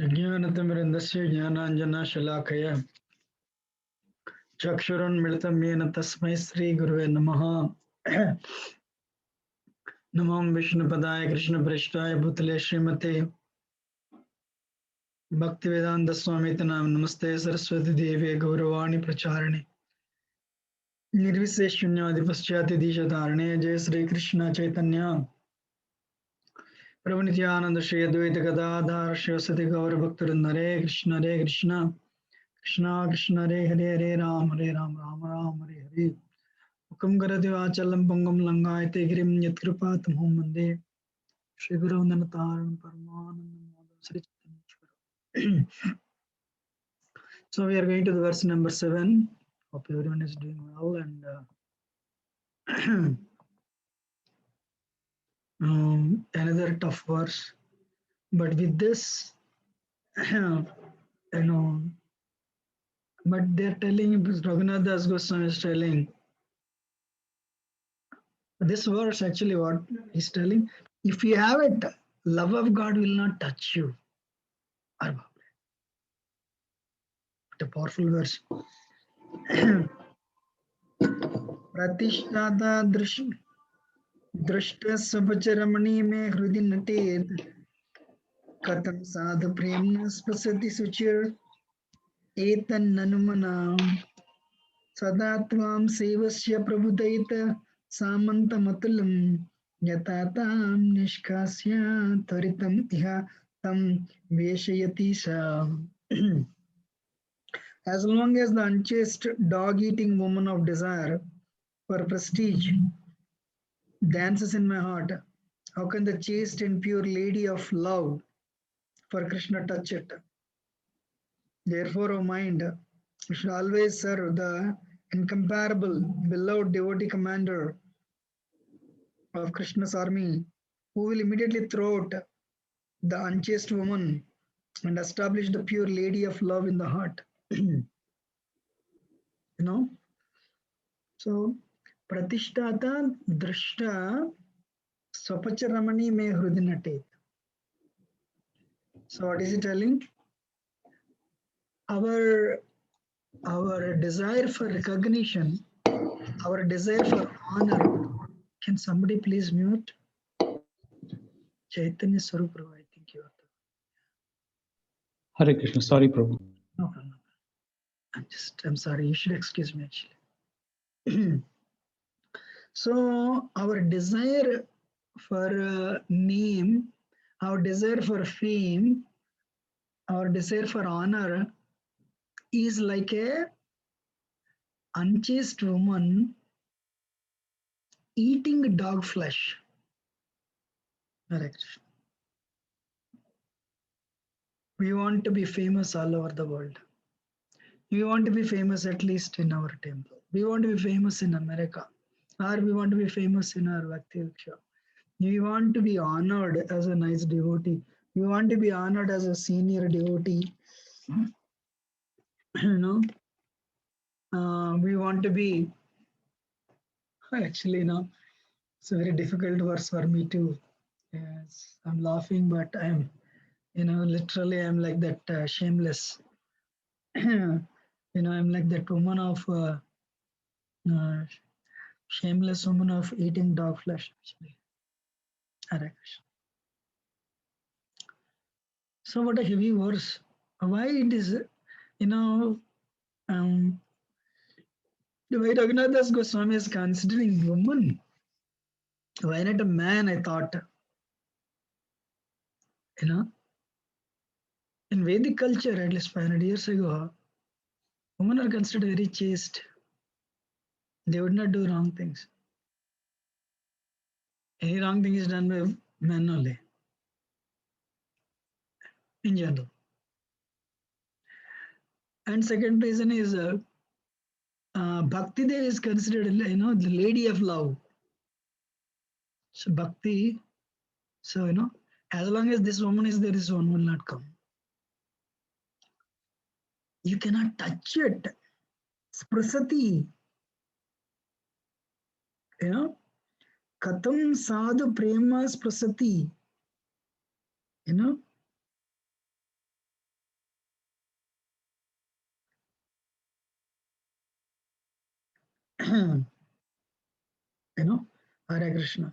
Ajnanatamrindasya jnananjana shalakaya chakshuranmilitam yena tasmai Sri Guruve Namaha. Namam Vishnupadaya Krishna Prashtaya Bhutale Srimate Bhaktivedanta Swami Tanam Namaste Saraswati Devi Gauravani Pracharane Nirvisesh Shunyadi Paschati Disha Dharane Jai Sri Krishna Chaitanya Prabhu Nityananda Shri Advaita Gadadhar Shri Gaur Bhaktarinda Hare Krishna Hare Krishna Krishna Krishna Hare Hare Hare Ram Hare Ram Ram Ram Hare Hare Hukum Karati Vachalam Pangam Langayate Girim Yatkripat Mande Shri Guru Nanataran Paramananda Sri Chaitanya. So we are going to the verse number 7. Hope everyone is doing well and another tough verse. But with this, you know, but they're telling, RaghunathDas Goswami is telling, this verse actually what he's telling, if you have it, love of God will not touch you. What a powerful verse. Pratishtata drashta sabhacharamani me hrudi nated katam sadhu premna spasati suchir etan nanumana sada tvam sevasya prabhudayita samanta matulam yatatam nishkasya taritam iha tam veshayati sa. As long as the unchaste dog-eating woman of desire for prestige dances in my heart, how can the chaste and pure lady of love for Krishna touch it? Therefore, O mind, you should always serve the incomparable, beloved devotee commander of Krishna's army, who will immediately throw out the unchaste woman and establish the pure lady of love in the heart. You know? So, Pratishtata Drishta Swapacharamani me hrudinatet. So what is he telling? Our desire for recognition, our desire for honor. Can somebody please mute? Chaitanya Swarup, I think you are Hare Krishna. Sorry, Prabhu. No problem. I'm sorry. You should excuse me actually. So our desire for name, our desire for fame, our desire for honor is like a unchaste woman eating dog flesh. Correct. We want to be famous all over the world. We want to be famous at least in our temple. We want to be famous in America. Or we want to be famous in our Bhakti-Viksha. We want to be honored as a nice devotee. We want to be honored as a senior devotee. You know, we want to be, actually, it's a very difficult verse for me too. Yes, I'm laughing, but I'm, literally I'm like that shameless. I'm like that woman of, uh, shameless woman of eating dog flesh, actually. Hare Krishna. So what a heavy verse. Why it is, um, the way Raghunathdas Goswami is considering woman. Why not a man? I thought, in Vedic culture, at least 500 years ago, women are considered very chaste. They would not do wrong things. Any wrong thing is done by men only, in general. And second reason is Bhakti Dev is considered, the lady of love. So Bhakti, so, as long as this woman is there, this one will not come. You cannot touch it. Sprasati, Katam sadhu prema sprasati, Hare Krishna.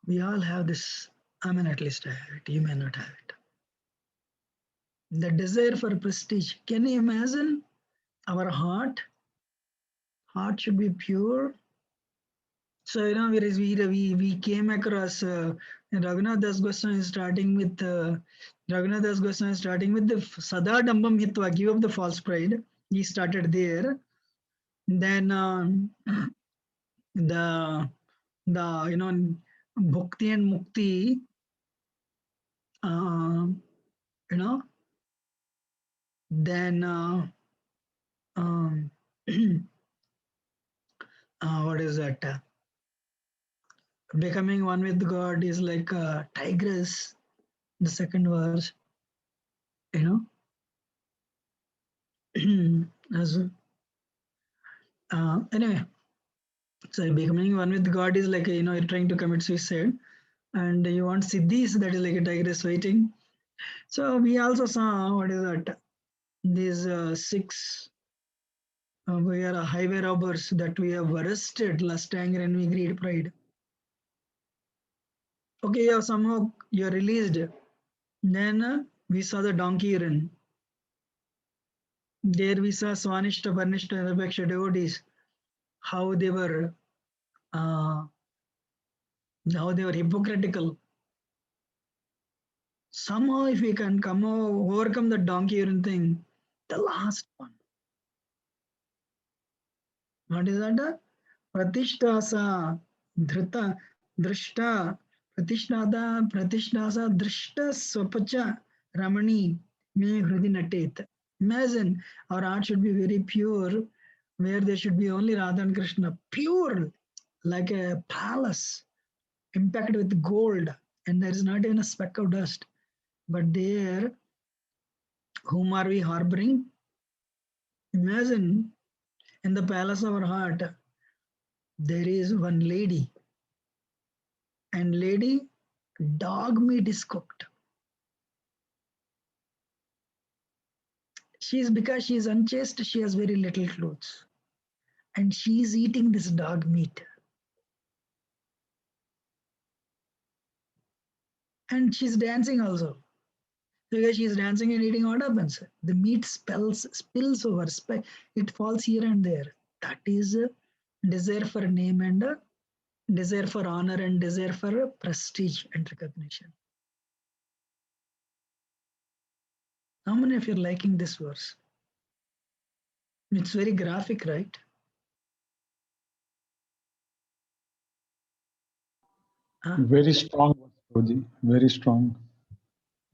We all have this. I mean, at least I have it. You may not have it. The desire for prestige. Can you imagine our heart? Heart should be pure. So, we came across RaghunathDas Goswami starting with the Sada Dambam Hitva, give up the false pride. He started there. Then the Bhakti and Mukti, you know, then um, what is that? Becoming one with God is like a tigress. The second verse, as anyway. So becoming one with God is like you're trying to commit suicide, and you want siddhis, that is like a tigress waiting. So we also saw what is that? These six. We are highway robbers that we have arrested: lust, anger, envy, greed, pride. Okay, somehow you're released. Then we saw the donkey urine. There we saw Swanishta, Varnishta, Nirbhaksha devotees, how they were uh, hypocritical. Somehow, if we can overcome the donkey urine thing, the last one. What is that? Pratishtasa, Dhrita, Drishta, Pratishtasa, Drishta, Swapacha, Ramani, Me Hrudi Natet. Imagine our heart should be very pure, where there should be only Radha and Krishna, pure, like a palace, impacted with gold, and there is not even a speck of dust. But there, whom are we harboring? Imagine in the palace of our heart, there is one lady, and lady, dog meat is cooked. Because she is unchaste, she has very little clothes, and she is eating this dog meat. And she's dancing also. Because she's dancing and eating, what happens? The meat spills over, it falls here and there. That is desire for name and desire for honor and desire for prestige and recognition. How many of you are liking this verse? It's very graphic, right? Very strong, Prabhuji. Very strong.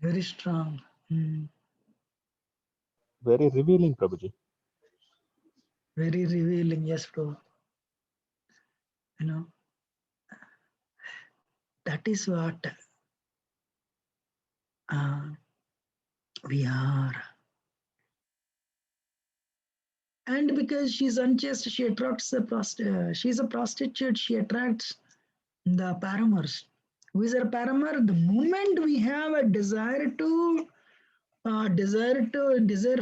Very strong. Very revealing, Prabhuji. Very revealing, yes, bro. That is what we are. And because she's unchaste, she attracts she's a prostitute, she attracts the paramours. Who is a paramour? The moment we have a desire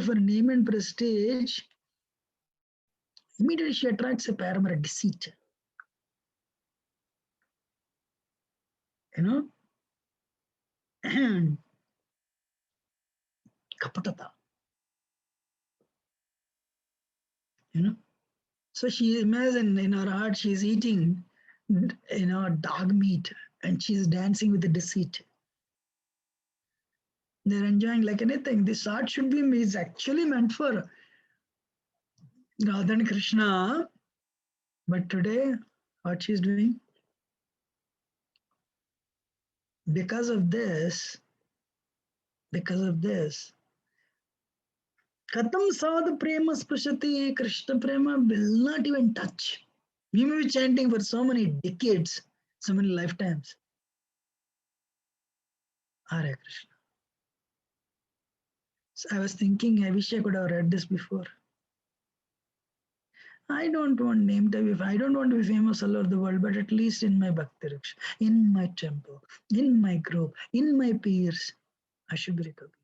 for name and prestige, immediately she attracts a paramour, a deceit. Kapatata. So she imagine in her heart she's eating, dog meat, and she's dancing with the deceit. They're enjoying like anything. This art is actually meant for Radha and Krishna. But today, what she's doing? Because of this, Katam Sadhu Prema Spashati, Krishna Prema will not even touch. We may be chanting for so many decades, so many lifetimes. Hare Krishna. So I was thinking, I wish I could have read this before. I don't want name to be, I don't want to be famous all over the world, but at least in my Bhakti Raksha, in my temple, in my group, in my peers, I should be recognized.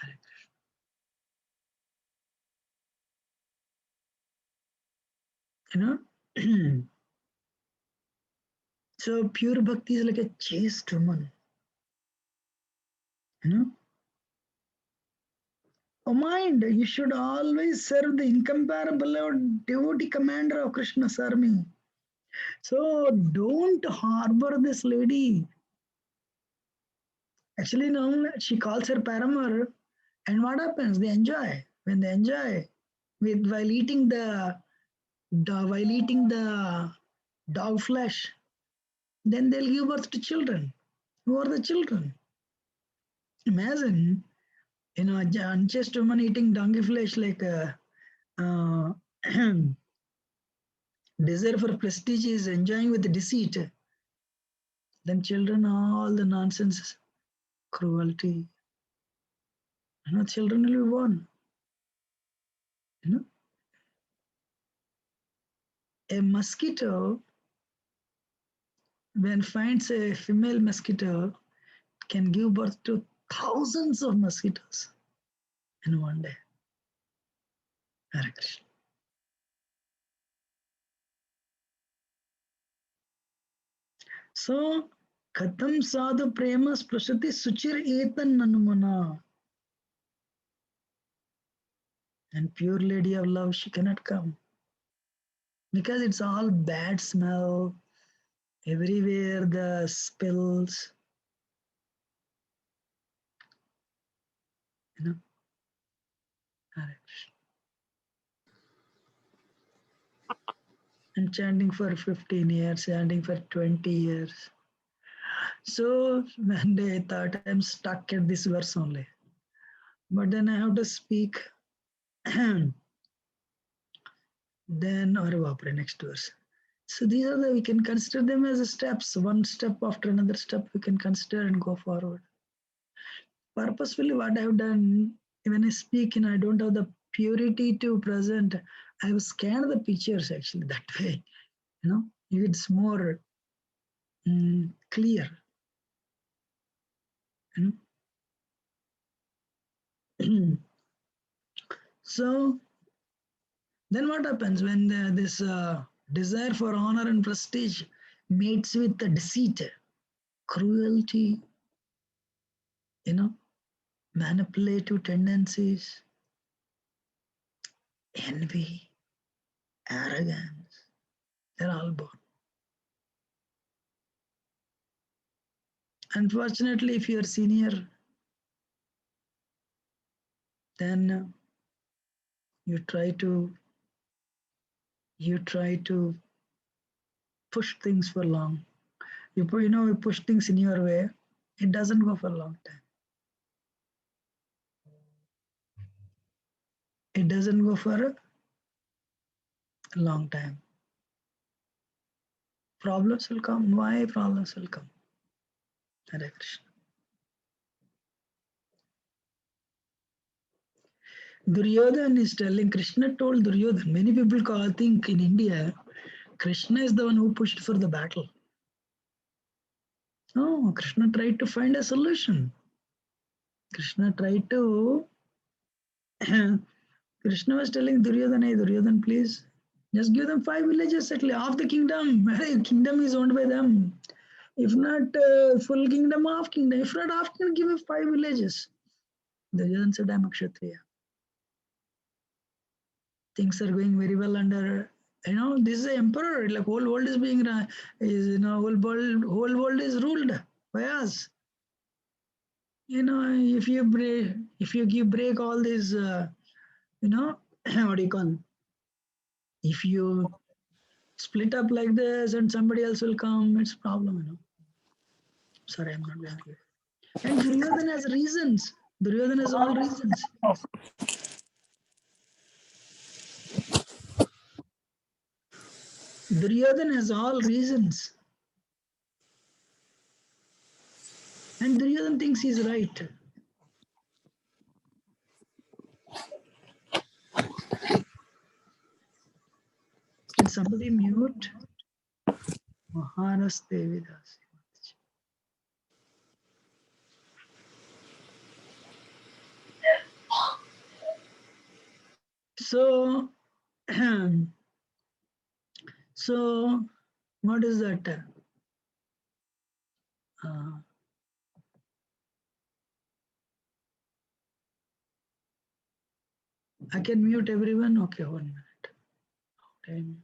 Hare Krishna. You know, so pure bhakti is like a chaste woman. You know, oh mind, you should always serve the incomparable devotee commander of Krishna's army. So don't harbor this lady. Actually, no, she calls her paramour, and what happens? They enjoy. When they enjoy, while eating the dog flesh, then they'll give birth to children. Who are the children? Imagine, a unchaste woman eating donkey flesh like a desire for prestige is enjoying with deceit. Then children, all the nonsense, cruelty. Children will be born. You know, a mosquito, when finds a female mosquito, can give birth to thousands of mosquitoes in one day. Hare Krishna. So, Katham sadhu prema sprashati suchir etan nanumana. And pure lady of love, she cannot come. Because it's all bad smell, everywhere the spills, you know. Hare Krishna. And chanting for 15 years, chanting for 20 years. So one day I thought I'm stuck at this verse only. But then I have to speak. Then, next verse. So these are we can consider them as steps, one step after another step we can consider and go forward. Purposefully what I have done, when I speak and I don't have the purity to present, I have scanned the pictures actually that way. It's more clear. So then what happens when this desire for honor and prestige mates with the deceit, cruelty, manipulative tendencies, envy, arrogance, they're all born. Unfortunately, if you're senior, then you try to push things for long. You push things in your way, it doesn't go for a long time. It doesn't go for a long time. Problems will come. Why problems will come? Hare Krishna. Duryodhana is telling, Krishna told Duryodhana, many people think in India, Krishna is the one who pushed for the battle. No, Krishna tried to find a solution. Krishna was telling Duryodhana, hey, Duryodhana, please, just give them 5 villages, at least half the kingdom. Kingdom is owned by them. If not full kingdom, half kingdom. If not half kingdom, give me 5 villages. Duryodhana said, I'm a Kshatriya. Things are going very well under, this is the emperor, like whole world is being, whole world is ruled by us. If you break all these, what do you call, if you split up like this and somebody else will come, it's a problem, Sorry, I'm not going to. And Duryodhana has reasons. Duryodhana has all reasons. Duryodhana has all reasons. And Duryodhana thinks he's right. Can somebody mute? Maharas Devidas. So, So, what is that? I can mute everyone. Okay, 1 minute. How do I mute?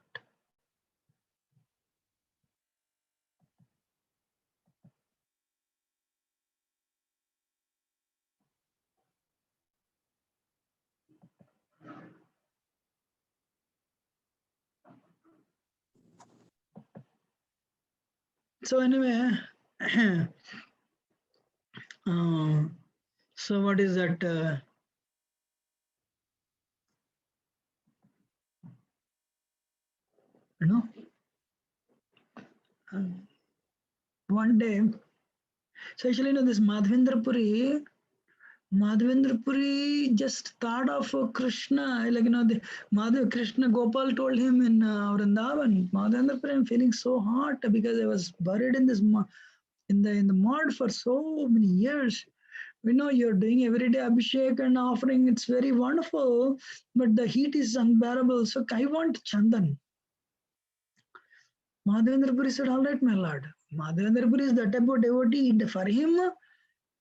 So anyway, so what is that? You know, one day, so actually, this Madhavendra Puri just thought of Krishna, like the Krishna Gopal told him in Vrindavan, Madhavendra Puri, I'm feeling so hot because I was buried in this in the mud for so many years. We know you're doing everyday Abhishek and offering, it's very wonderful, but the heat is unbearable. So I want Chandan. Madhavendra Puri said, all right, my lord. Madhavendra Puri is the type of devotee. For him,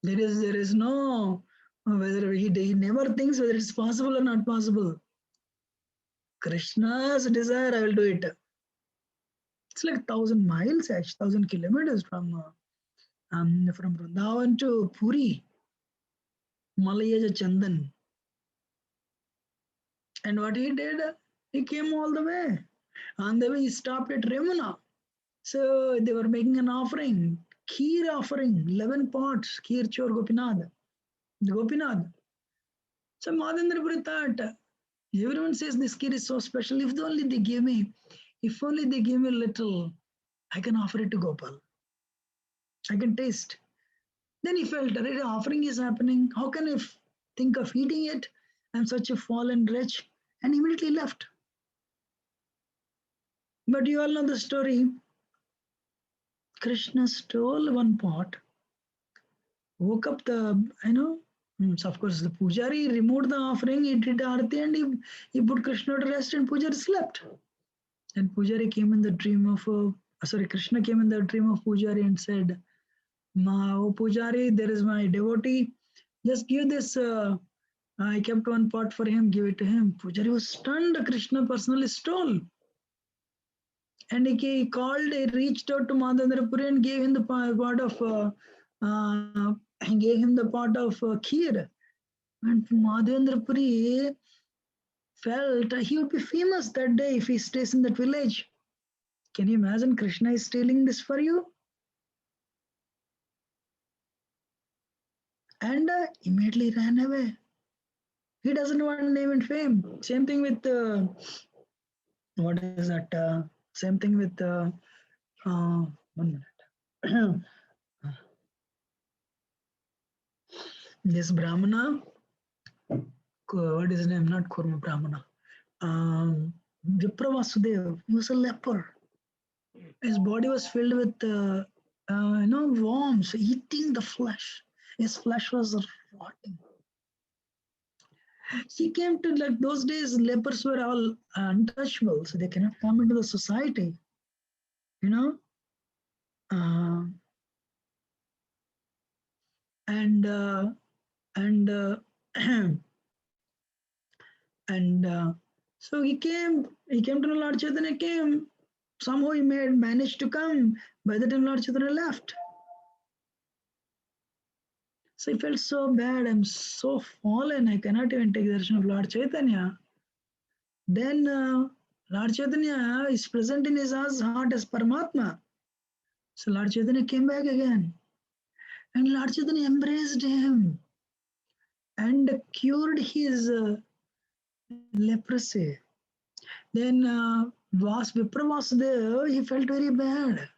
there is no whether he never thinks whether it's possible or not possible. Krishna's desire, I will do it. It's like 1,000 miles, actually, 1,000 kilometers from Vrindavan to Puri, Malayaja Chandan. And what he did, he came all the way. On the way, he stopped at Remuna. So they were making an offering, Kheer offering, 11 pots, Kheer Chor Gopinath. So Madhavendra Puri thought, everyone says this kheer is so special. If only they give me a little, I can offer it to Gopal. I can taste. Then he felt, right, offering is happening. How can I think of eating it? I'm such a fallen wretch. And immediately left. But you all know the story. Krishna stole one pot, woke up so of course the Pujari removed the offering, he did Arati and he put Krishna to rest and Pujari slept. And Pujari came in the dream of, Krishna came in the dream of Pujari and said, oh Pujari, there is my devotee, just give this, I kept one pot for him, give it to him. Pujari was stunned, Krishna personally stole. And he called, he reached out to Madhavendra Puri and gave him the pot of, kheer. And Madhavendra Puri felt he would be famous that day if he stays in that village. Can you imagine Krishna is stealing this for you? And immediately ran away. He doesn't want name and fame. Same thing with, what is that? Same thing with, 1 minute. This Brahmana, what is his name? Not Kurma Brahmana. Vipra Vasudeva, he was a leper. His body was filled with, worms eating the flesh. His flesh was rotting. He came to, like those days, lepers were all untouchable, so they cannot come into the society. So he came to Lord Chaitanya, came. Somehow he managed to come. By the time Lord Chaitanya left. So he felt so bad. I'm so fallen. I cannot even take the darshan of Lord Chaitanya. Then Lord Chaitanya is present in his heart as Paramatma. So Lord Chaitanya came back again. And Lord Chaitanya embraced him and cured his leprosy. Then Vipra was there, he felt very bad.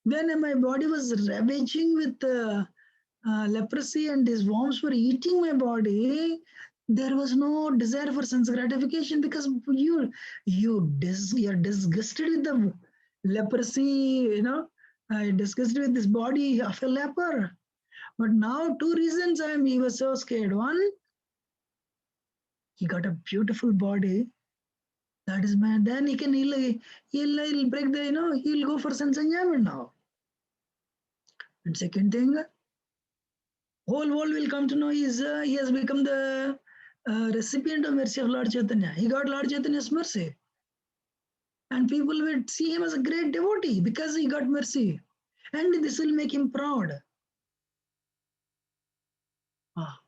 When my body was ravaging with leprosy and these worms were eating my body, there was no desire for sense gratification because you're disgusted with the leprosy, disgusted with this body of a leper. But now 2 reasons he was so scared. One, he got a beautiful body. That is man. Then he'll break the, he'll go for sense enjoyment now. And second thing, whole world will come to know he has become the recipient of mercy of Lord Chaitanya. He got Lord Chaitanya's mercy. And people will see him as a great devotee because he got mercy. And this will make him proud. Ah.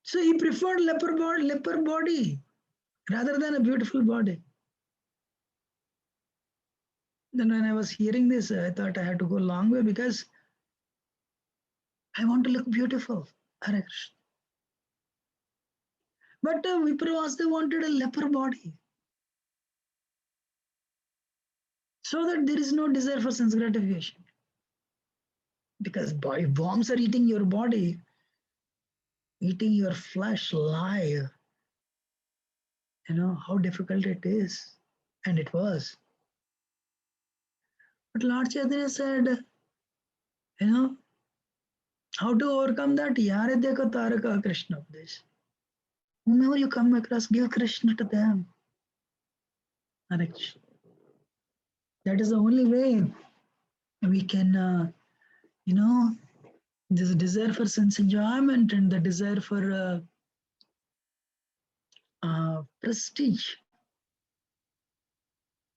So he preferred leper body rather than a beautiful body. Then when I was hearing this, I thought I had to go a long way because I want to look beautiful. Hare Krishna. But Vipravasu wanted a leper body. So that there is no desire for sense gratification. Because worms are eating your body, eating your flesh live. How difficult it is. And it was. But Lord Chaitanya said, how to overcome that? Yare dekho taraka Krishna Upadesh. Whomever you come across, give Krishna to them. Hare Krishna. That is the only way we can, this desire for sense enjoyment and the desire for prestige,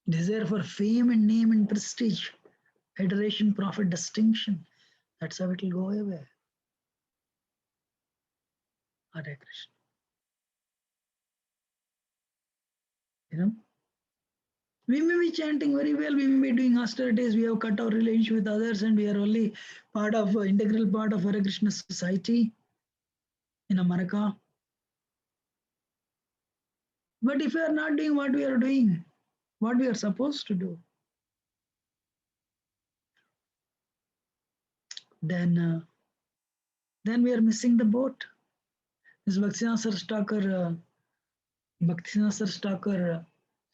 desire for fame and name and prestige, adoration, profit, distinction. That's how it will go away. Hare Krishna. We may be chanting very well, we may be doing austerities, we have cut our relationship with others, and we are only integral part of Hare Krishna society in America. But if we are not doing what we are doing, what we are supposed to do, then we are missing the boat. This Bhaktivinoda Thakur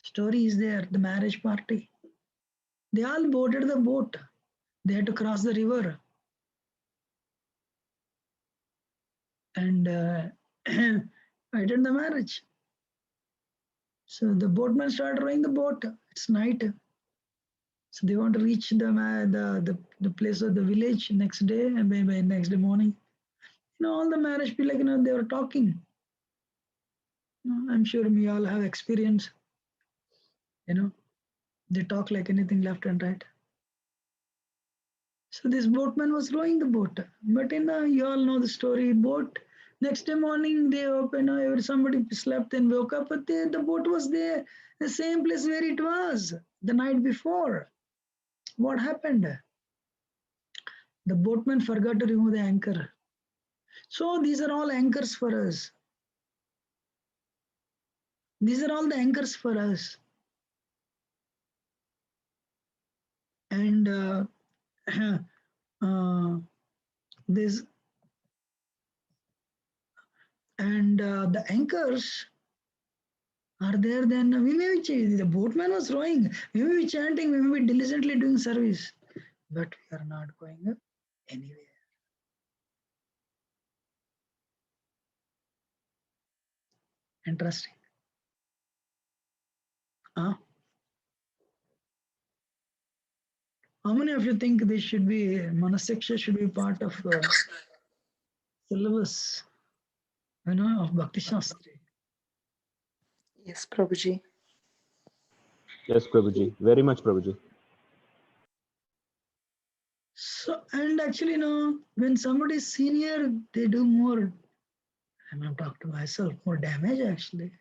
story is there, the marriage party. They all boarded the boat. They had to cross the river. And attend the marriage. So the boatman started rowing the boat. It's night. So they want to reach the place of the village next day and by next day morning. All the marriage people, they were talking. I'm sure we all have experience. They talk like anything left and right. So this boatman was rowing the boat. But you all know the story. Boat. Next day morning, they open. Somebody slept and woke up, but the boat was there, the same place where it was the night before. What happened? The boatman forgot to remove the anchor. So these are all anchors for us. These are all the anchors for us. And this and the anchors are there. Then we may be the boatman was rowing, we may be chanting, we may be diligently doing service, but we are not going anywhere. Interesting. How many of you think this should be Manahsiksha should be part of syllabus, of Bhakti Shastri? Yes, Prabhuji. Yes, Prabhuji. Very much, Prabhuji. So, and actually, when somebody is senior, they do more, I'm not talking to myself, more damage actually.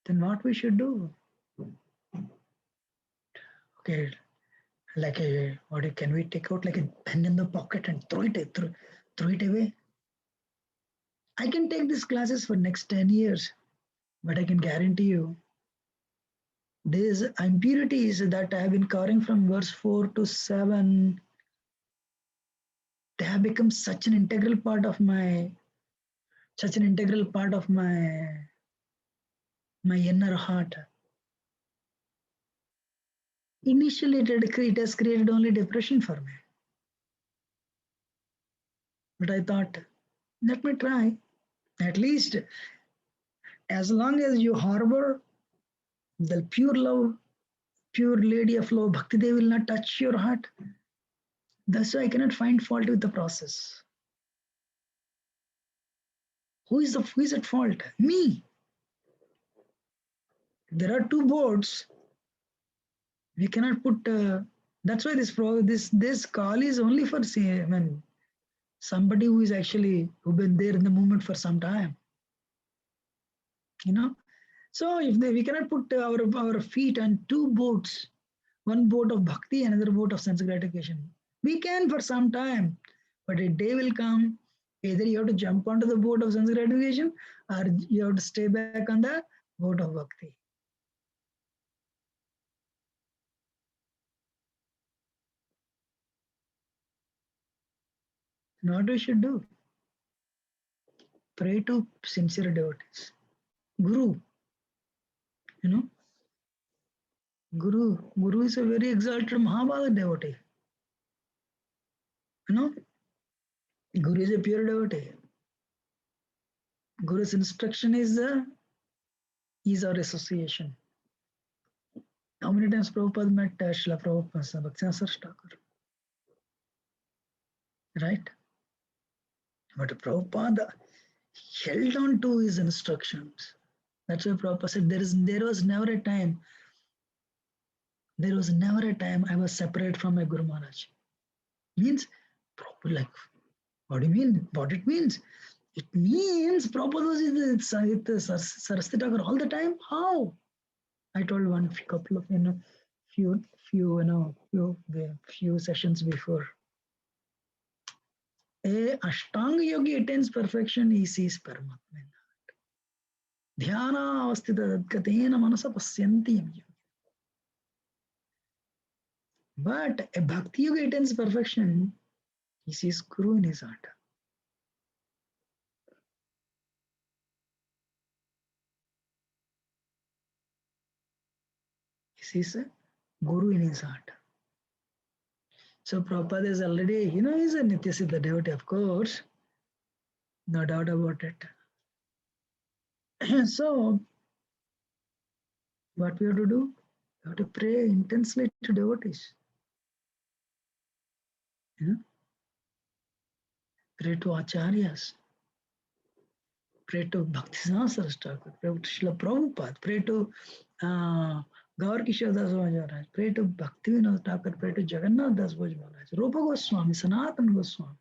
Then what we should do? Okay, like can we take out like a pen in the pocket and throw it away? I can take these classes for next 10 years, but I can guarantee you, these impurities that I have been covering from verse 4 to 7, they have become such an integral part of my inner heart. Initially, it has created only depression for me. But I thought, let me try. At least, as long as you harbor the pure love, pure lady of love, Bhakti Devi will not touch your heart. That's why I cannot find fault with the process. Who is at fault? Me. There are two boards. We cannot put. That's why this call is only for somebody who is actually who been there in the movement for some time. So if we cannot put our feet on two boats, one boat of bhakti, another boat of sense gratification. We can for some time, but a day will come. Either you have to jump onto the boat of sense gratification, or you have to stay back on the boat of bhakti. And what we should do? Pray to sincere devotees. Guru, Guru is a very exalted Mahabharata devotee. Guru is a pure devotee. Guru's instruction is our association. How many times Prabhupada met Srila Prabhupada, Bhaktivinoda Thakur? Right? But Prabhupada held on to his instructions. That's why Prabhupada said there was never a time I was separate from my Guru Maharaj. Means, like, what do you mean? What it means? It means Prabhupada was with Saraswati Thakur all the time. How? I told one couple of few sessions before. A Ashtanga yogi attains perfection, he sees Paramatma in the heart. Dhyana avastita dadgatena manasa pasyanti yam yogi. But a bhakti yogi attains perfection, he sees Guru in his heart. He sees a Guru in his heart. So Prabhupada is already, he's a Nityasiddha devotee, of course. No doubt about it. So, what we have to do? We have to pray intensely to devotees. Pray to acharyas. Pray to Bhaktisiddhanta Saraswati Thakur. Pray to Srila Prabhupada. Pray to Gaur Kishore Das Maharaj. Pray to Bhaktivinoda Thakur. Pray to RaghunathDas Goswami. Rupa Goswami. Sanatana Goswami.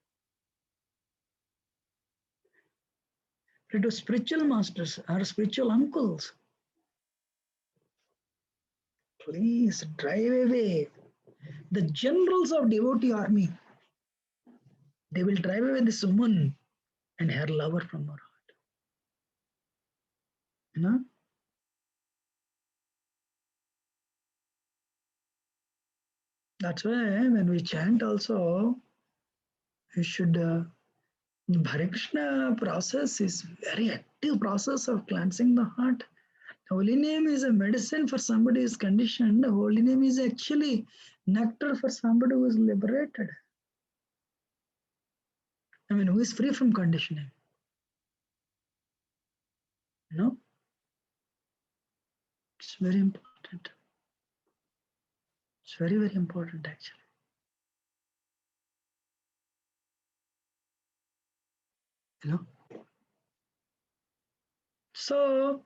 Pray to spiritual masters or spiritual uncles. Please drive away the generals of devotee army. They will drive away this woman and her lover from our heart. That's why when we chant also, we should, the Hare Krishna process is very active process of cleansing the heart. Holy name is a medicine for somebody who is conditioned. Holy name is actually nectar for somebody who is liberated. Who is free from conditioning. It's very important. It's very, very important actually. So,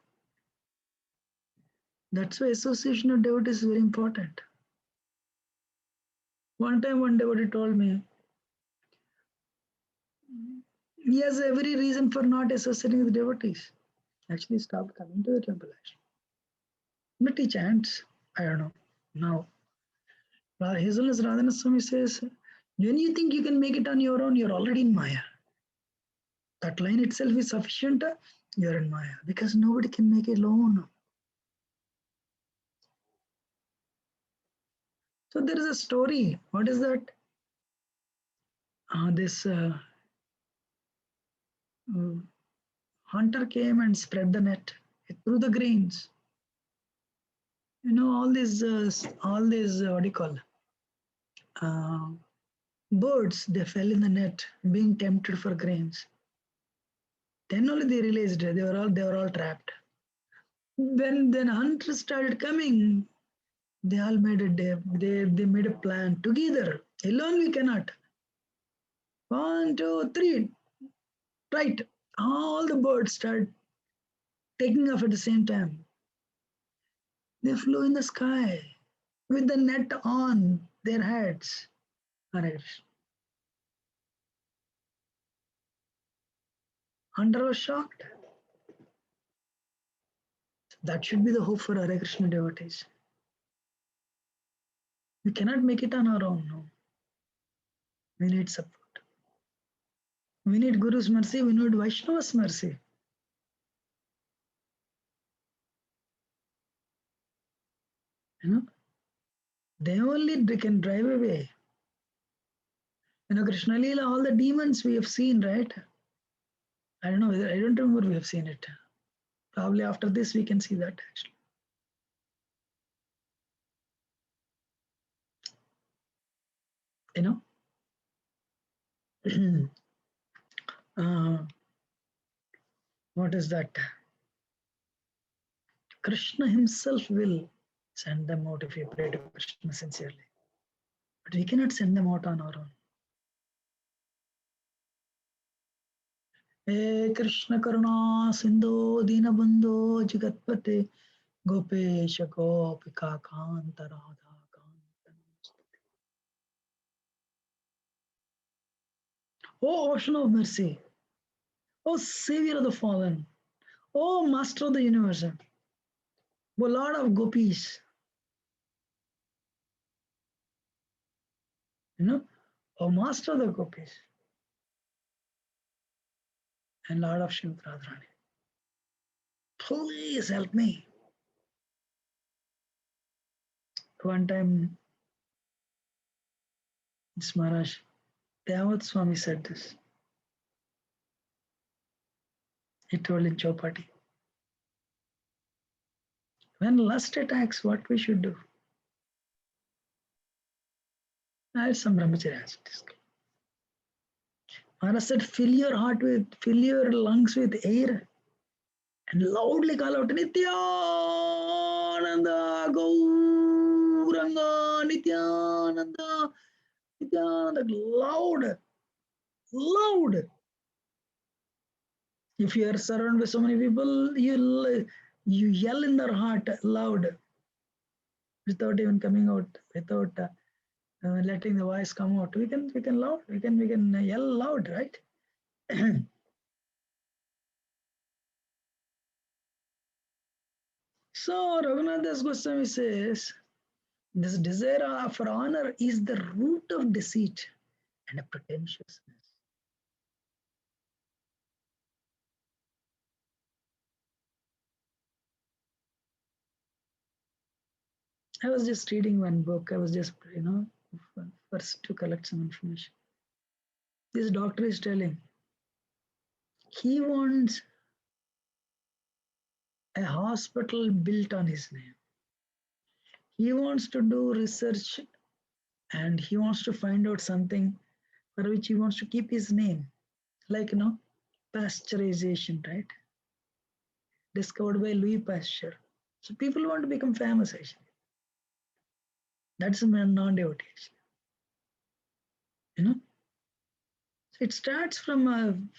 that's why association of devotees is very important. One time one devotee told me, he has every reason for not associating with devotees. Actually stopped coming to the temple actually. But he chants, I don't know, now. His Holiness Radhanath Swami says, when you think you can make it on your own, you're already in Maya. That line itself is sufficient, you're in Maya. Because nobody can make it alone. So there is a story. What is that? This hunter came and spread the net. It threw the grains. You know, all these what do you call, birds, they fell in the net, being tempted for grains. Then only they realized they were all trapped. Then hunters started coming. They all made they made a plan together. Alone we cannot. 1, 2, 3, right. All the birds start taking off at the same time. They flew in the sky with the net on their heads. Hare Krishna. Hunter was shocked. That should be the hope for Hare Krishna devotees. We cannot make it on our own. No. We need support. We need Guru's mercy. We need Vaishnava's mercy. You know, they can drive away. You know, Krishna Leela, all the demons we have seen, right? I don't know whether, I don't remember we have seen it. Probably after this we can see that actually. You know, what is that? Krishna himself will send them out if you pray to Krishna sincerely. But we cannot send them out on our own. Hey Krishna Karuna Sindhu Dinabandhu Jagatpate Gopesha Gopika Kanta Radha Kanta. Oh ocean of mercy, oh savior of the fallen, oh master of the universe, oh Lord of gopis, you know, oh master of the gopis, and Lord of Shiv Radharani. Please help me. One time, this Maharaj, Devat Swami said this. He told in Chowpatty, when lust attacks, what we should do? I had some brahmachari answer this. Maharaj said, fill your lungs with air and loudly call out, Nityananda, Gauranga, Nityananda, Nityananda, loud. If you are surrounded by so many people, you yell in their heart loud, without even coming out, without letting the voice come out. We can yell loud, right? So RaghunathDas Goswami says, this desire for honor is the root of deceit and a pretentiousness. I was just reading one book. I was just, first to collect some information. This doctor is telling, he wants a hospital built on his name. He wants to do research and he wants to find out something for which he wants to keep his name, like, pasteurization, right? Discovered by Louis Pasteur. So people want to become famous, actually. That's a non-devotee, actually. So it starts from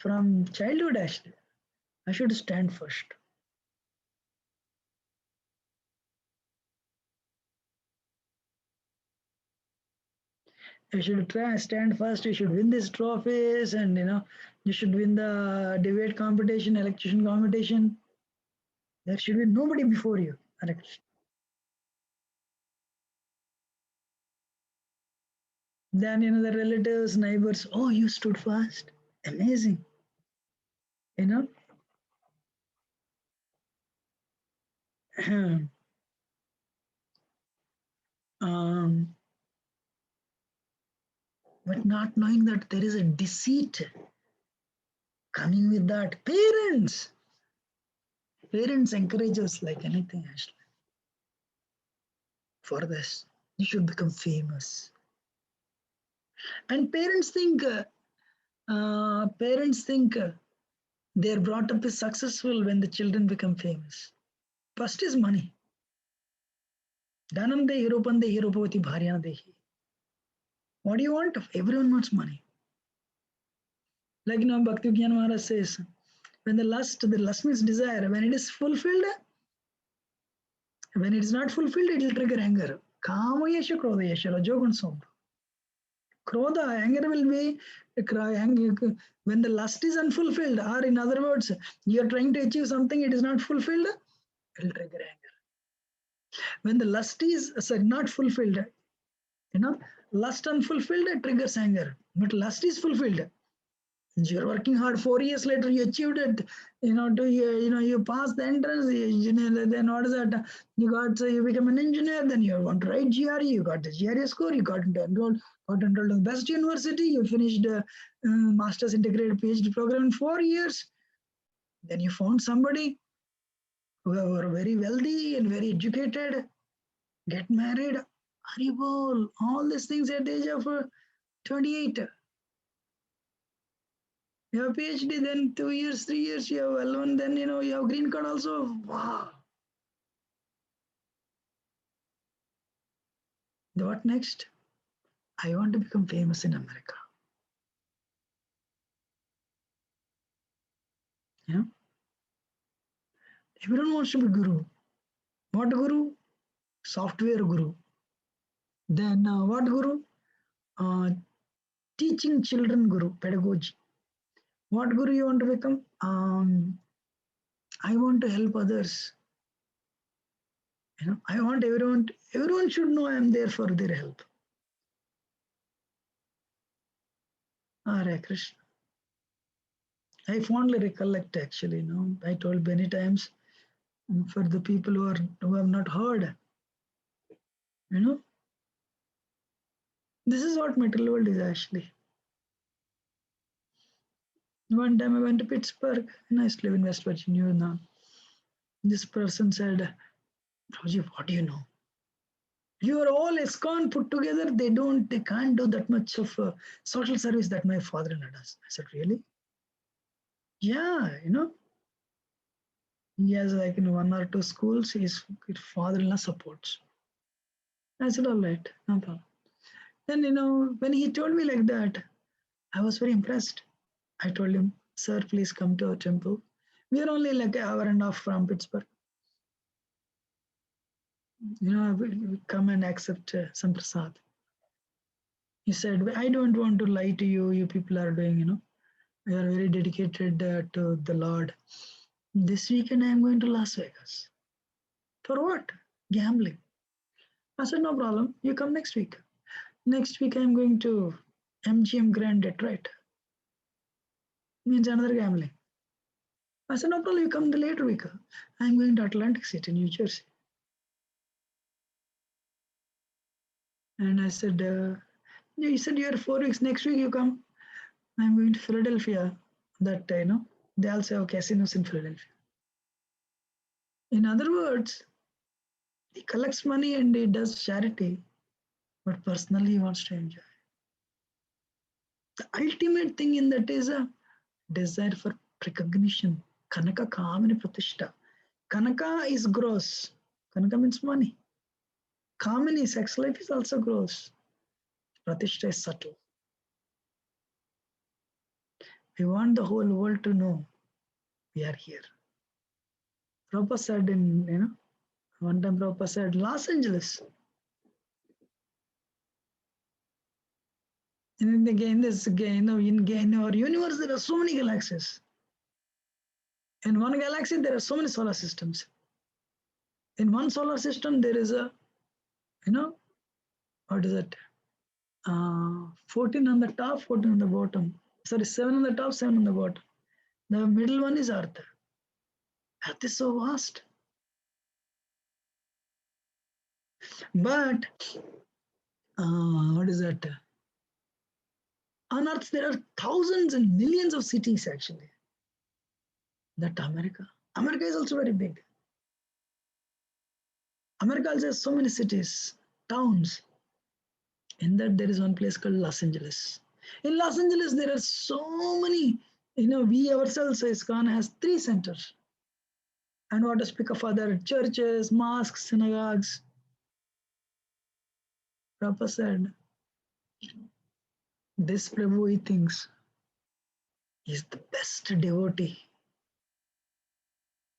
childhood, actually. I should stand first. You should stand first. You should win these trophies, and you should win the debate competition, electrician competition. There should be nobody before you. Then the relatives, neighbors. Oh, you stood first. Amazing. But not knowing that there is a deceit coming with that. Parents encourage us like anything, actually. for this. You should become famous. And parents think they're brought up as successful when the children become famous. First is money. Dhanam dehi, rupam dehi, rupavati bharyana dehi. What do you want? Everyone wants money. Like Bhakti Gyan Maharaj says, when the lust means desire, when it is fulfilled, when it is not fulfilled, it will trigger anger. Kama yasha, krodha yasha, rajogun sombra. Krodha, anger will be, when the lust is unfulfilled, or in other words, you are trying to achieve something, it is not fulfilled, it will trigger anger. When the lust is not fulfilled, lust unfulfilled triggers anger. But lust is fulfilled. You're working hard. 4 years later, you achieved it. You passed the entrance. Then what is that? You become an engineer. Then you want to write GRE. You got the GRE score. You got enrolled in the best university. You finished the master's integrated PhD program in 4 years. Then you found somebody who were very wealthy and very educated. Get married. Haribol. All these things at the age of 28. You have PhD, then 2 years, 3 years, you have L1, then you have green card also. Wow. What next? I want to become famous in America. Yeah. Everyone wants to be guru. What guru? Software guru. Then what guru? Teaching children guru, pedagogy. What guru you want to become? I want to help others. I want everyone should know I am there for their help. Hare Krishna. I fondly recollect actually, I told many times for the people who have not heard, this is what material world is actually. One time I went to Pittsburgh, and I used to live in West Virginia now. This person said, Roji, what do you know? You are all ISKCON put together, they can't do that much of social service that my father-in-law does. I said, really? Yeah, he has like in 1 or 2 schools, his father-in-law supports. I said, all right, no problem. Then, when he told me like that, I was very impressed. I told him, sir, please come to our temple. We are only like an hour and a half from Pittsburgh. We come and accept some prasad. He said, I don't want to lie to you. You people are doing, you are very dedicated to the Lord. This weekend I am going to Las Vegas. For what? Gambling. I said, no problem. You come next week. Next week I am going to MGM Grand Detroit. Means another gambling. I said, no problem. You come the later week. I am going to Atlantic City, New Jersey. And I said, he said, you are 4 weeks. Next week you come. I'm going to Philadelphia. That, they also have casinos in Philadelphia. In other words, he collects money and he does charity, but personally he wants to enjoy. The ultimate thing in that is a desire for recognition. Kanaka kamini pratishta. Kanaka is gross. Kanaka means money. Kamini, sex life is also gross. Pratishta is subtle. We want the whole world to know we are here. Prabhupada said one time Prabhupada said, Los Angeles. In our universe, there are so many galaxies. In one galaxy, there are so many solar systems. In one solar system, there is a, what is it? 14 on the top, 14 on the bottom. Sorry, 7 on the top, 7 on the bottom. The middle one is Earth. Earth is so vast. But, what is that? On Earth, there are thousands and millions of cities actually. That America. America is also very big. America also has so many cities, towns. In that there is one place called Los Angeles. In Los Angeles there are so many, we ourselves, ISKCON has 3 centers. And what to speak of other churches, mosques, synagogues. Prabhupada said, this Prabhu he thinks is the best devotee.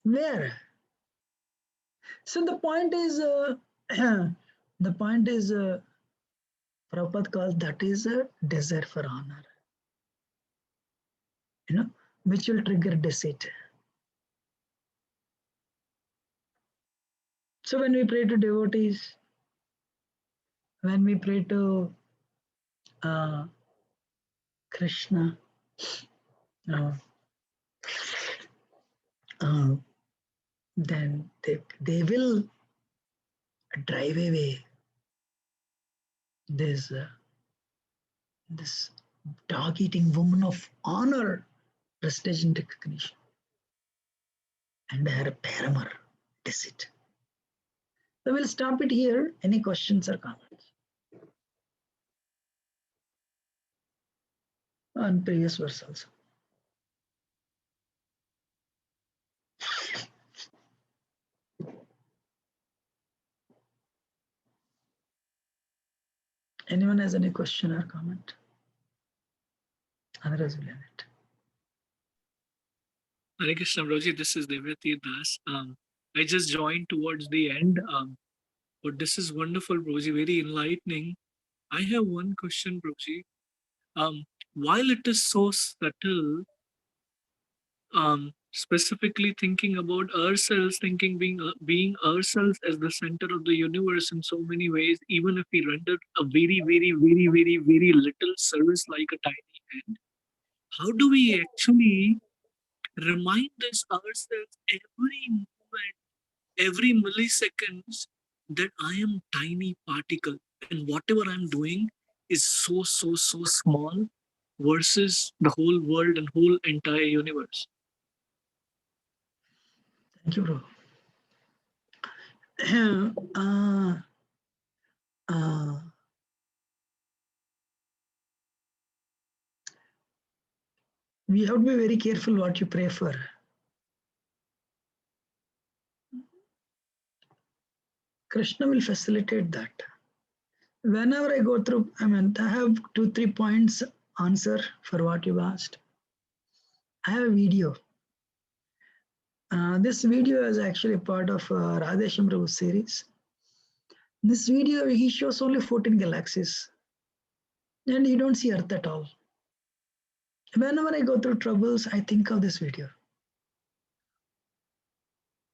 Where? So the point is, Prabhupada calls that is a desire for honor, which will trigger deceit. So when we pray to devotees, when we pray to Krishna, uh, uh, then they will drive away this dog-eating woman of honor, prestige and recognition, and her paramour, deceit. So we'll stop it here. Any questions or comments on previous verse also? Anyone has any question or comment? Otherwise, we'll end it. Hare Krishna, Prabhuji, this is Devrathy Das. I just joined towards the end, but this is wonderful, Prabhuji, very enlightening. I have one question, Prabhuji. While it is so subtle, specifically thinking about ourselves, thinking being ourselves as the center of the universe in so many ways, even if we render a very, very, very, very, very little service like a tiny ant, how do we actually remind this ourselves every moment, every milliseconds, that I am tiny particle and whatever I'm doing is so, so, so small versus the whole world and whole entire universe? Thank you, bro. We have to be very careful what you pray for. Krishna will facilitate that. Whenever I go through, I have 2-3 points answer for what you've asked. I have a video. This video is actually part of Radhesham Prabhu series. This video, he shows only 14 galaxies. And you don't see Earth at all. Whenever I go through troubles, I think of this video.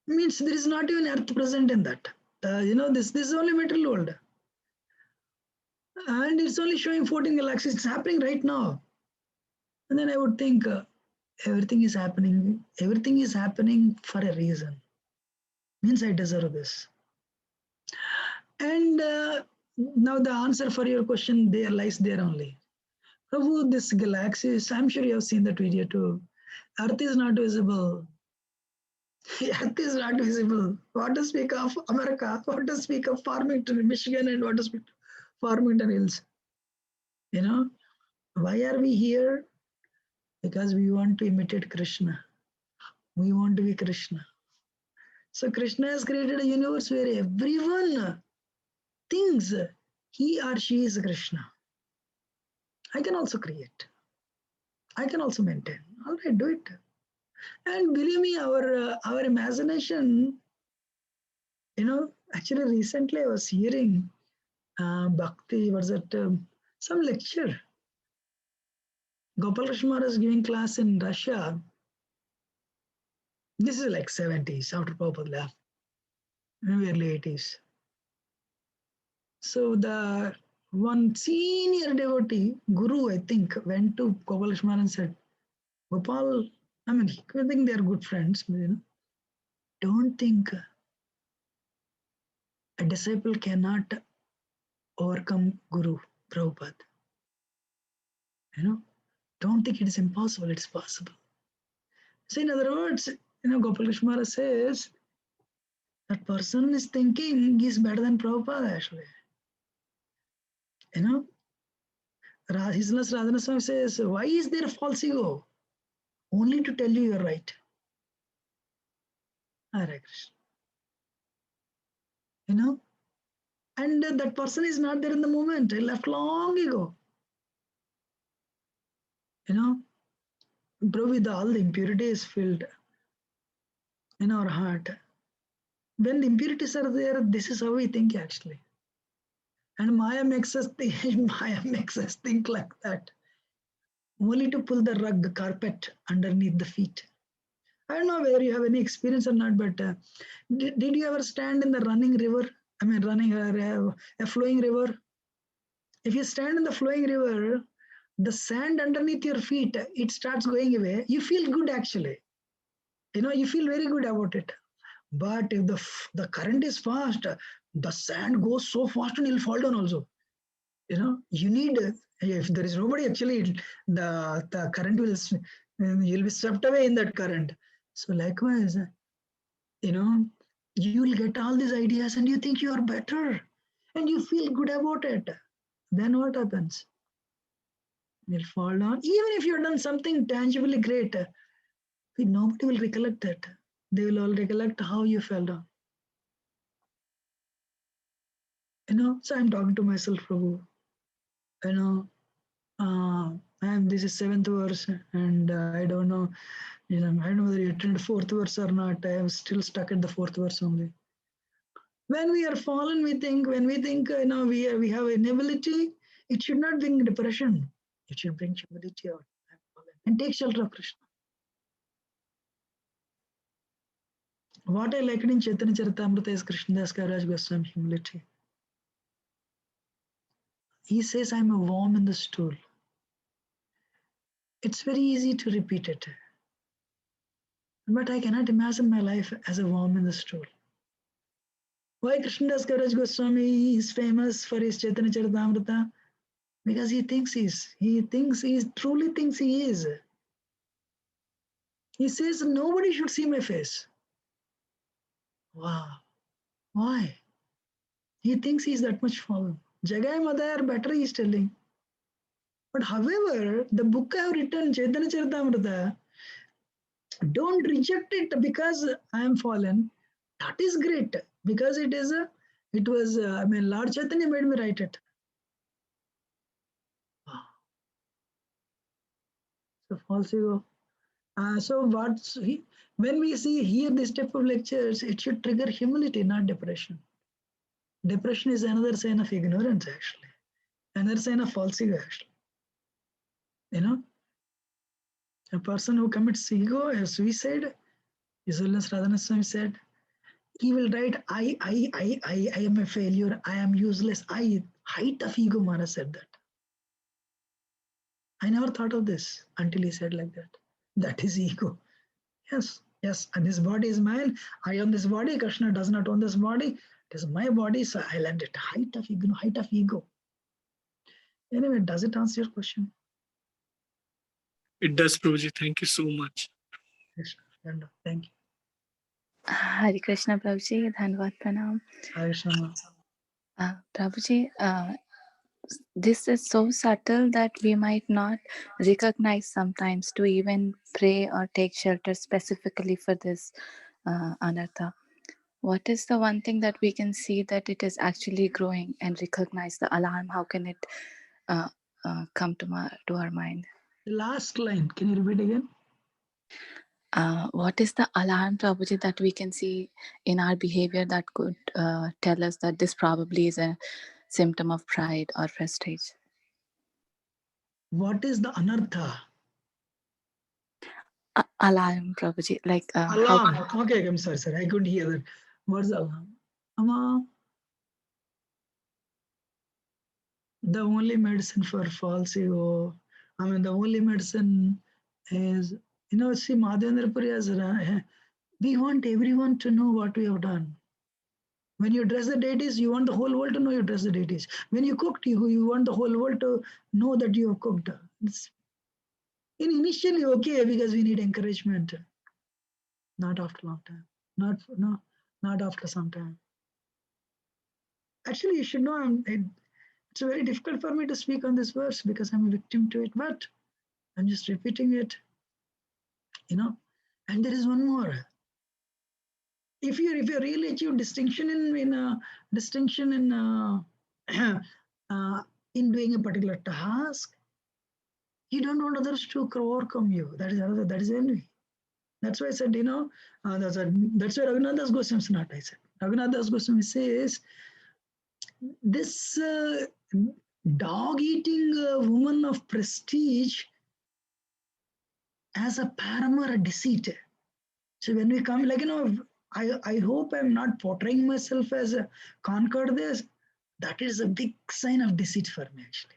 Means there is not even Earth present in that. This is only material world. And it's only showing 14 galaxies. It's happening right now. And then I would think, everything is happening for a reason. Means I deserve this. And now the answer for your question there lies there only. Prabhu, this galaxies, I'm sure you have seen that video too. Earth is not visible. Earth is not visible. What to speak of America? What to speak of Farmington, Michigan, and what to speak of Farmington Hills? Why are we here? Because we want to imitate Krishna. We want to be Krishna. So Krishna has created a universe where everyone thinks he or she is Krishna. I can also create. I can also maintain. All right, do it. And believe me, our imagination, actually recently I was hearing Bhakti, was at some lecture. Gopal Krishna Maharaj is giving class in Russia. This is like 70s, after Prabhupada left, maybe early 80s. So the one senior devotee, Guru, I think, went to Gopal Krishna Maharaj and said, Gopal, I think they are good friends, don't think a disciple cannot overcome Guru, Prabhupada. Don't think it is impossible, it's possible. So in other words, Gopal Krishna Maharaj says, That person is thinking he's better than Prabhupada actually. You know, His Holiness Radhanath Swami says, why is there a false ego? Only to tell you you're right. Hare Krishna. You know, and that person is not there in the moment. He left long ago. You know, bro, with all the impurities filled in our heart. When the impurities are there, this is how we think actually. And Maya makes us think, Maya makes us think like that. Only to pull the rug carpet underneath the feet. I don't know whether you have any experience or not, but did you ever stand in the running river? I mean, running a flowing river. If you stand in the flowing river, the sand underneath your feet, it starts going away. You feel good actually. You know, you feel very good about it. But if the current is fast, the sand goes so fast and you'll fall down also. You know, you need, if there is nobody actually, the current will, you'll be swept away in that current. So likewise, you know, you will get all these ideas and you think you are better and you feel good about it. Then what happens? You'll fall down. Even if you've done something tangibly great, nobody will recollect that. They will all recollect how you fell down. You know, so I'm talking to myself, Prabhu. You know, this is 7th verse, and I don't know, I don't know whether you attended 4th verse or not. I am still stuck at the 4th verse only. When we are fallen, when we think, we have inability, it should not bring depression. It should bring humility out and take shelter of Krishna. What I liked in Chaitanya Charitamrita is Krishnas Goswami humility. He says, I'm a worm in the stool. It's very easy to repeat it. But I cannot imagine my life as a worm in the stool. Why Krishnas Goswami is famous for his Chaitanya Charitamrita? Because he truly thinks he is. He says, nobody should see my face. Wow. Why? He thinks he's that much fallen. Jagai Madhayar better, he's telling. But however, the book I have written, Chaitanya Charitamrita, don't reject it because I am fallen. That is great because Lord Chaitanya made me write it. Wow. So false ego. When we hear this type of lectures, it should trigger humility, not depression. Depression is another sign of ignorance, actually. Another sign of false ego, actually. You know, a person who commits ego, suicide, His Holiness Radhanath Swami said, he will write, I am a failure, I am useless. Height of ego, Maharaj said that. I never thought of this until he said like that. That is ego. Yes, and this body is mine. I own this body. Krishna does not own this body. It is my body, so I learned it. Height of ego. Anyway, does it answer your question? It does, Prabhuji. Thank you so much. Krishna, thank you. Hare Krishna, Prabhuji. Dhanavad Pranam. Hare Krishna. Prabhuji, this is so subtle that we might not recognize sometimes to even pray or take shelter specifically for this anartha. What is the one thing that we can see that it is actually growing and recognize the alarm? How can it come to our mind? The last line, can you repeat again? What is the alarm, Prabhuji, that we can see in our behavior that could tell us that this probably is a symptom of pride or prestige? What is the anartha? Alarm, Prabhuji. Like alarm. Okay, I'm sorry, I couldn't hear that. What's alarm? The only medicine for false ego, the only medicine is, see, Madhavendra Puri has, we want everyone to know what we have done. When you dress the deities, you want the whole world to know you dress the deities. When you cooked, you want the whole world to know that you have cooked. It's initially okay because we need encouragement. Not after a long time. not after some time. Actually, you should know, it's very difficult for me to speak on this verse because I'm a victim to it, but I'm just repeating it, And there is one more. If you really achieve distinction in doing a particular task, you don't want others to overcome you. That is envy. That's why I said, that's why RaghunathDas Goswami is not, I said. RaghunathDas Goswami says, this dog-eating woman of prestige has a paramount deceit. So when we come, I hope I'm not portraying myself as a conquered this. That is a big sign of deceit for me, actually.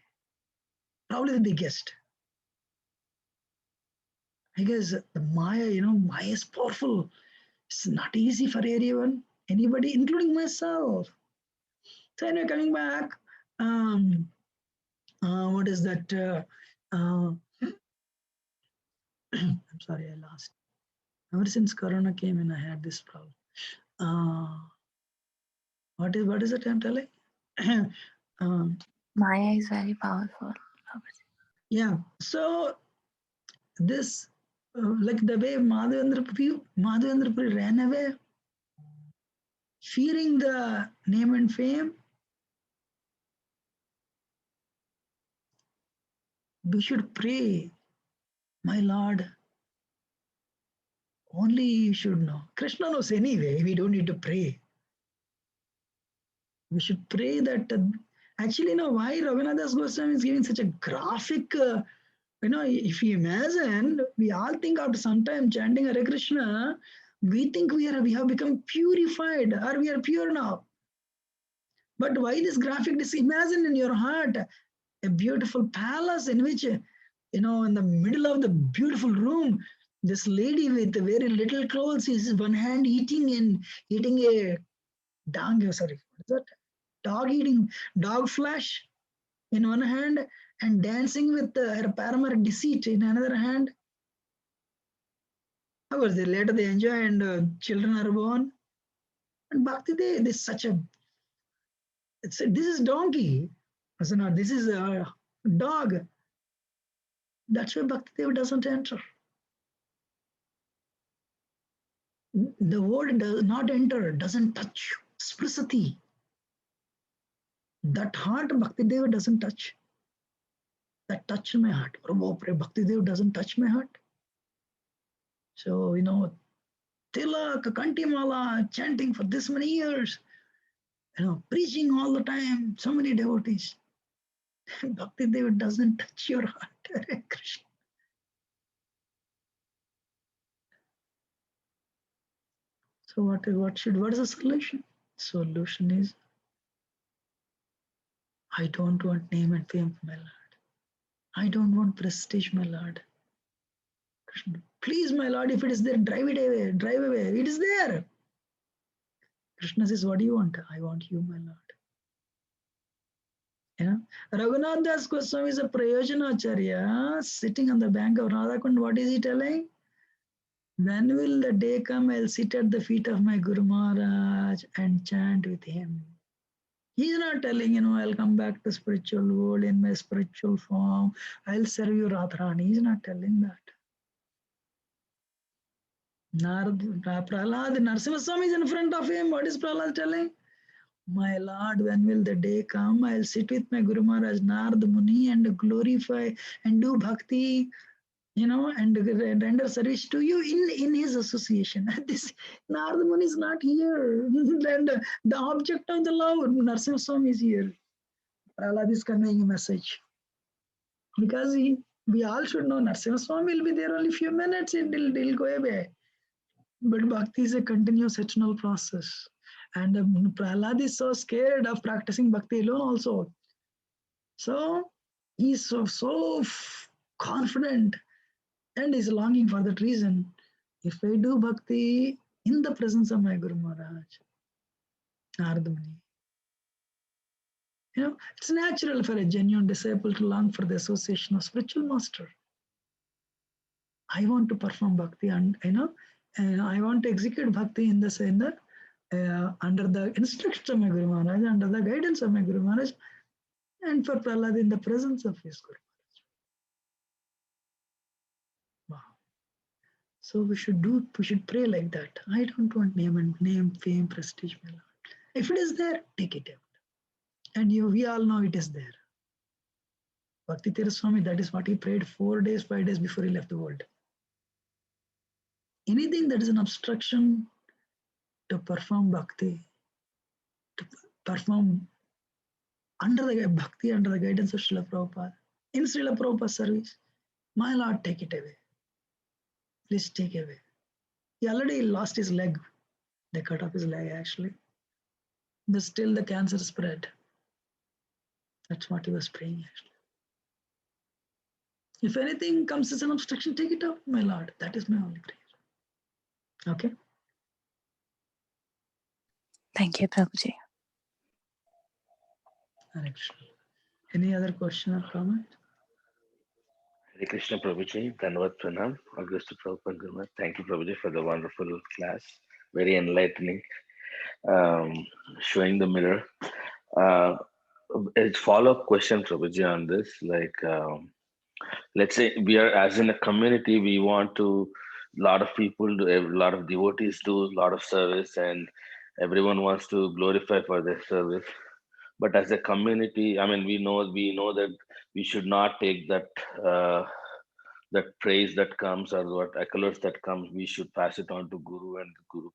Probably the biggest. Because the Maya, Maya is powerful. It's not easy for anyone, anybody, including myself. So anyway, coming back, what is that? I'm sorry, I lost. Ever since Corona came in, I had this problem. What is it I'm telling? Maya is very powerful. Yeah. So this, like the way Madhavendra Puri ran away, fearing the name and fame, we should pray, my Lord, only you should know. Krishna knows anyway, we don't need to pray. We should pray that, actually, why RaghunathDas Goswami is giving such a graphic, if you imagine, we all think after some time chanting Hare Krishna, we think we have become purified or we are pure now. But why this graphic? Just imagine in your heart a beautiful palace in which, in the middle of the beautiful room, this lady with very little clothes is one hand eating a dog, what is that? Dog flesh in one hand and dancing with her paramount deceit in another hand. Of course, later they enjoy and children are born. And Bhakti Dev, this is donkey. No, this is a dog. That's why Bhakti Dev doesn't enter. The word does not enter, doesn't touch. Sprisati. That heart Bhakti Dev doesn't touch. That touched my heart. Bhakti Dev doesn't touch my heart. So, Tilak, Kantimala, chanting for this many years, preaching all the time, so many devotees. Bhakti Dev doesn't touch your heart. Hare Krishna. So what is the solution? Solution is, I don't want name and fame for my Lord. I don't want prestige, my Lord. Krishna, please, my Lord, if it is there, drive it away, drive away. It is there. Krishna says, what do you want? I want you, my Lord. RaghunathDas Goswami is a Prayojanacharya sitting on the bank of Radhakund. What is he telling? When will the day come, I'll sit at the feet of my Guru Maharaj and chant with him. He's not telling, I'll come back to spiritual world in my spiritual form. I'll serve you, Radharani. He's not telling that. Prahlad, Narasimha Swami is in front of him. What is Prahlad telling? My Lord, when will the day come? I'll sit with my Guru Maharaj, Narad Muni, and glorify and do bhakti, and render service to you in his association. This Narad Muni is not here. And the object of the love, Narasimha Swami is here. Prahlad is conveying a message. Because we all should know Narasimha Swami will be there only few minutes, he'll go away. But bhakti is a continuous eternal process. And Prahlad is so scared of practicing bhakti alone also. So he's so confident and is longing for that reason. If I do bhakti in the presence of my Guru Maharaj, Narad Muni, it's natural for a genuine disciple to long for the association of spiritual master. I want to perform bhakti and I want to execute bhakti in the under the instructions of my Guru Maharaj, under the guidance of my Guru Maharaj, and for Prahlad in the presence of his Guru Maharaj. Wow. So we should pray like that. I don't want name, fame, prestige, my Lord. If it is there, take it out. And we all know it is there. Bhakti Tirtha Swami, that is what he prayed 4 days, 5 days before he left the world. Anything that is an obstruction to perform bhakti, to perform under the bhakti, under the guidance of Srila Prabhupada, in Srila Prabhupada's service, my Lord, take it away. Please take it away. He already lost his leg. They cut off his leg actually. But still the cancer spread. That's what he was praying actually. If anything comes as an obstruction, take it out, my Lord. That is my only prayer. Okay? Thank you, Prabhuji. Hare Krishna. Any other question or comment? Hare Krishna Prabhuji, Dhanavad Pranam, Augusta Prabhupada Gurmat. Thank you Prabhuji for the wonderful class. Very enlightening. Showing the mirror. A follow-up question Prabhuji on this. Like, let's say we are, as in a community, we want to, a lot of people do, a lot of devotees do a lot of service and everyone wants to glorify for their service. But as a community, I mean, we know that we should not take that that praise that comes or what accolades that comes. We should pass it on to Guru and Guru.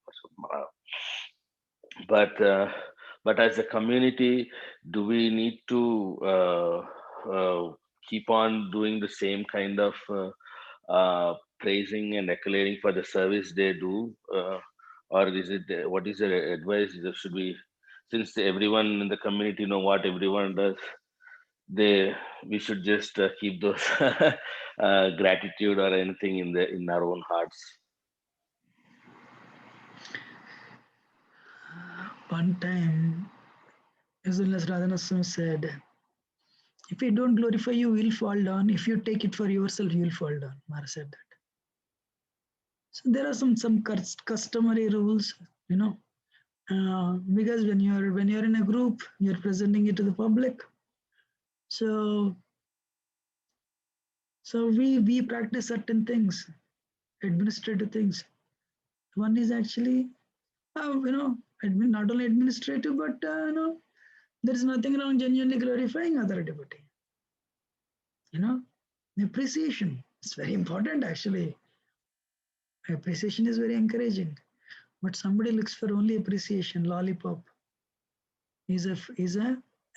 But as a community, do we need to keep on doing the same kind of praising and accolading for the service they do, or is it what is the advice? Should we, since everyone in the community know what everyone does, we should just keep those gratitude or anything in our own hearts. One time, as RaghunathDas Goswami said, if you don't glorify, you will fall down. If you take it for yourself, you will fall down. Maharaj said that. So there are some customary rules, because when you're in a group, you're presenting it to the public. So we practice certain things, administrative things. One is actually, not only administrative, but there is nothing wrong genuinely glorifying other devotee. Appreciation is very important actually. Appreciation is very encouraging, but somebody looks for only appreciation, lollipop, is a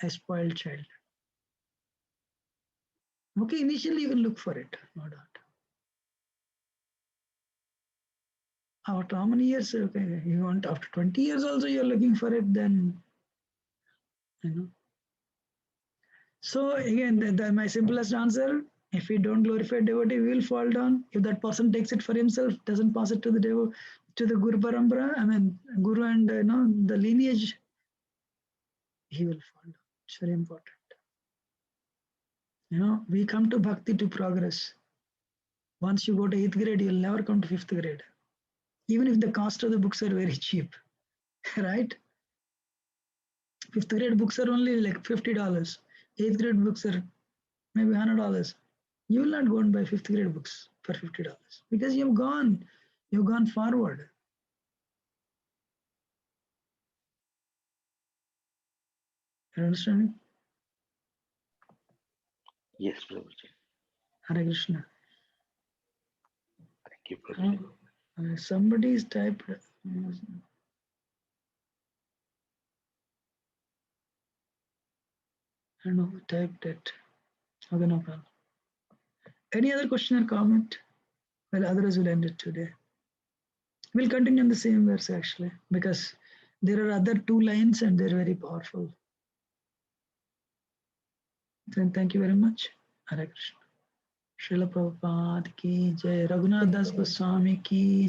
spoiled child. Okay, initially you can look for it, no doubt. After how many years? Okay, you want after 20 years also you're looking for it, then So again, my simplest answer: if we don't glorify devotee, we will fall down. If that person takes it for himself, doesn't pass it to the Guru Parampara, Guru and the lineage, he will fall down. It's very important. We come to bhakti to progress. Once you go to 8th grade, you'll never come to 5th grade. Even if the cost of the books are very cheap, right? 5th grade books are only like $50. 8th grade books are maybe $100. You will not go and buy 5th grade books for $50 because you've gone forward. You understand me? Yes, Prabhuji. Hare Krishna. Thank you, Prabhuji. Somebody's typed. I don't know who typed it. Okay, no problem. Any other question or comment? Well, otherwise we'll end it today. We'll continue in the same verse actually, because there are other 2 lines and they're very powerful. Then thank you very much. Hare Krishna. Srila Prabhupada ki jai, RaghunathDas Goswami ki